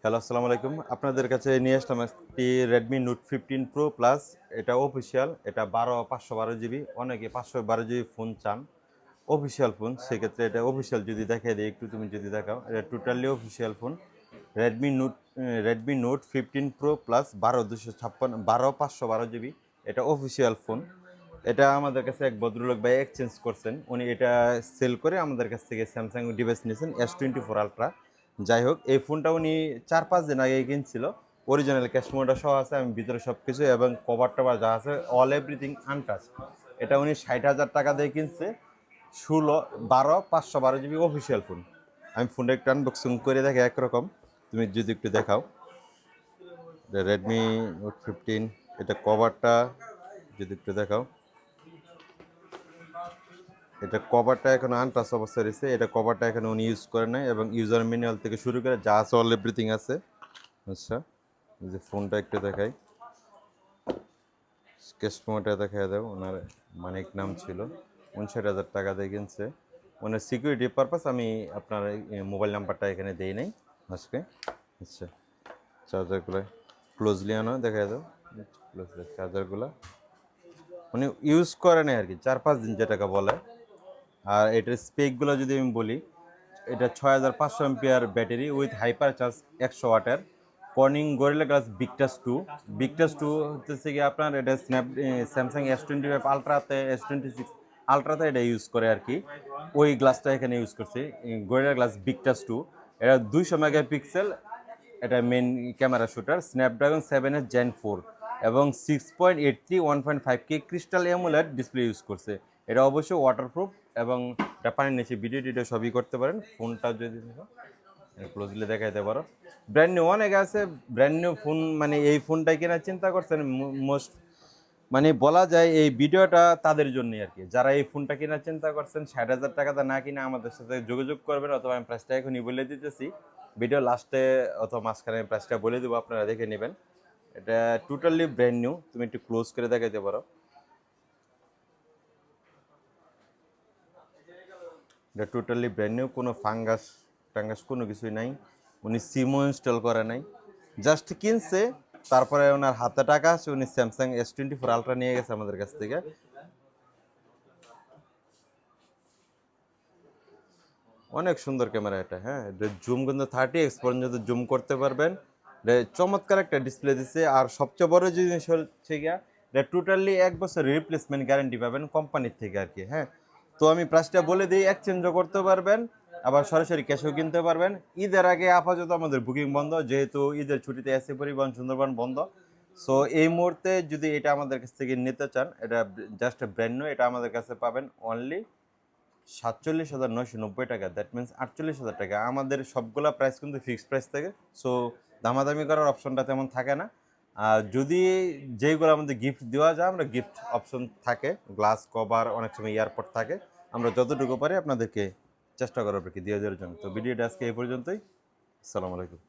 Hello, আসসালামু আলাইকুম। আপনাদের কাছে নিয়ে আসলাম একটি Redmi Note 15 Pro Plus। এটা অফিসিয়াল, এটা 512 জিবি। অনেকে 512 জিবি ফোন চান, অফিসিয়াল ফোন। সেক্ষেত্রে এটা অফিসিয়াল যদি দেখাই দিই, একটু তুমি যদি দেখাও, এটা totally official phone. Redmi Note 15 Pro Plus 512 GB. এটা অফিসিয়াল ফোন। এটা আমাদের কাছে এক ভদ্রলোক ভাই এক্সচেঞ্জ করছেন। উনি এটা সেল করে আমাদের কাছ থেকে স্যামসাং ডিভাইস নিয়েছেন S24 আলট্রা। যাই হোক, এই ফোনটা উনি 4-5 দিন আগে কিনছিল। অরিজিনাল ক্যাশ মেমোটা সহ আছে, আমি ভিতরে সব কিছু এবং কভার টভার যা আছে অল এভরিথিং আনটাচ। এটা উনি 60,000 টাকা দিয়ে কিনছে। 512 জিবি অফিসিয়াল ফোন। আমি ফোনটা একটু আনবক্সিং করে দেখে একরকম, তুমি যদি একটু দেখাও। রেডমি নোট 15, এটা কভারটা যদি একটু দেখাও। এটা কভারটা এখন আনটাচ অবস্থায় রয়েছে। এটা কভারটা এখন উনি ইউজ করে নাই এবং ইউজার ম্যানুয়াল থেকে শুরু করে যা আছে অল এভরিথিং আছে। আচ্ছা, এই যে ফোনটা একটু দেখাই, স্কেচ মোটা দেখাই দাও। ওনার মানিক নাম ছিল, 59,000 টাকা দিয়ে কিনছে। ওনার সিকিউরিটি পারপাস আমি আপনার মোবাইল নাম্বারটা এখানে দিই নাই আজকে। আচ্ছা, চার্জারগুলো ক্লোজলি আনো, দেখাই দাও ক্লোজলি চার্জারগুলো। উনি ইউজ করে নাই আর কি, 4-5 দিন যেটাকে বলে। আর এটার স্পেকগুলো যদি আমি বলি, এটা 6500 এমপিআর ব্যাটারি উইথ হাইপার চার্জ 100 ওয়াটের। Corning Gorilla Glass Victus two হচ্ছে কি আপনার, এটা স্যামসাং S25 আলট্রাতে, S26 আলট্রাতে এটা ইউজ করে আর কি। ওই গ্লাসটা এখানে ইউজ করছি, গরিলা গ্লাস বিগটাস 2। এটা 200 মেগাপিক্সেল। এটা main camera shooter, Snapdragon 7 Gen 4 এবং 6.83 1.5K crystal AMOLED display use করছে। এটা অবশ্যই ওয়াটারপ্রুফ এবং এটা পানির নিচে ভিডিও টিডিও সবই করতে পারেন। ফোনটা যদি ক্লোজলি দেখাইতে পারো, ব্র্যান্ড নিউ অনেক আছে। ব্র্যান্ড নিউ ফোন মানে এই ফোনটাই কেনার চিন্তা করছেন, মোস্ট মানে বলা যায় এই ভিডিওটা তাদের জন্যই আর কি, যারা এই ফোনটা কেনার চিন্তা করছেন। 60,000 টাকাতে না কিনে আমাদের সাথে যোগাযোগ করবেন, অথবা আমি প্রাইসটা এখনই বলে দিতেছি। ভিডিও লাস্টে অথবা মাঝখানে প্রাইসটা বলে দেবো, আপনারা দেখে নেবেন। এটা টোটালি ব্র্যান্ড নিউ। তুমি একটু ক্লোজ করে দেখাইতে পারো। এটা টোটালি ব্র্যান্ড নিউ, কোনো ফাঙ্গাস টাঙ্গাস কোনো কিছুই নাই। উনি সিমও ইনস্টল করে নাই, জাস্ট কিনছে। তারপরে ওনার হাতে টাকা আছে, উনি স্যামসাং S24 আলট্রা নিয়ে গেছে আমাদের কাছ থেকে। অনেক সুন্দর ক্যামেরা এটা, হ্যাঁ। জুম কিন্তু 30x পর্যন্ত জুম করতে পারবেন। চমৎকার একটা ডিসপ্লে দিচ্ছে। আর সবচেয়ে বড় জিনিস হচ্ছে গিয়া, এটা টোটালি 1 বছর রিপ্লেসমেন্ট গ্যারান্টি পাবেন কোম্পানির থেকে আর কি, হ্যাঁ। তো আমি প্রাইসটা বলে দিই, এক্সচেঞ্জও করতে পারবেন, আবার সরাসরি ক্যাশেও কিনতে পারবেন। ঈদের আগে আপাতত আমাদের বুকিং বন্ধ, যেহেতু ঈদের ছুটিতে এসে পরিবহন সুন্দরবন বন্ধ। সো এই মুহূর্তে যদি এটা আমাদের কাছ থেকে নিতে চান, এটা জাস্ট ব্র্যান্ড নিউ। এটা আমাদের কাছে পাবেন অনলি 47,990 টাকা। দ্যাট মিনস 48,000 টাকা। আমাদের সবগুলা প্রাইস কিন্তু ফিক্সড প্রাইস থাকে। সো দামাদামি করার অপশনটা তেমন থাকে না। আর যদি যেইগুলো আমাদের গিফট দেওয়া যায়, আমরা গিফট অপশন থাকে, গ্লাস কভার, অনেক সময় এয়ারপড থাকে। আমরা যতটুকু পারি আপনাদেরকে চেষ্টা করবো আর কি দিয়ে দেওয়ার জন্য। তো ভিডিওটা আজকে এই পর্যন্তই। আসসালামু আলাইকুম।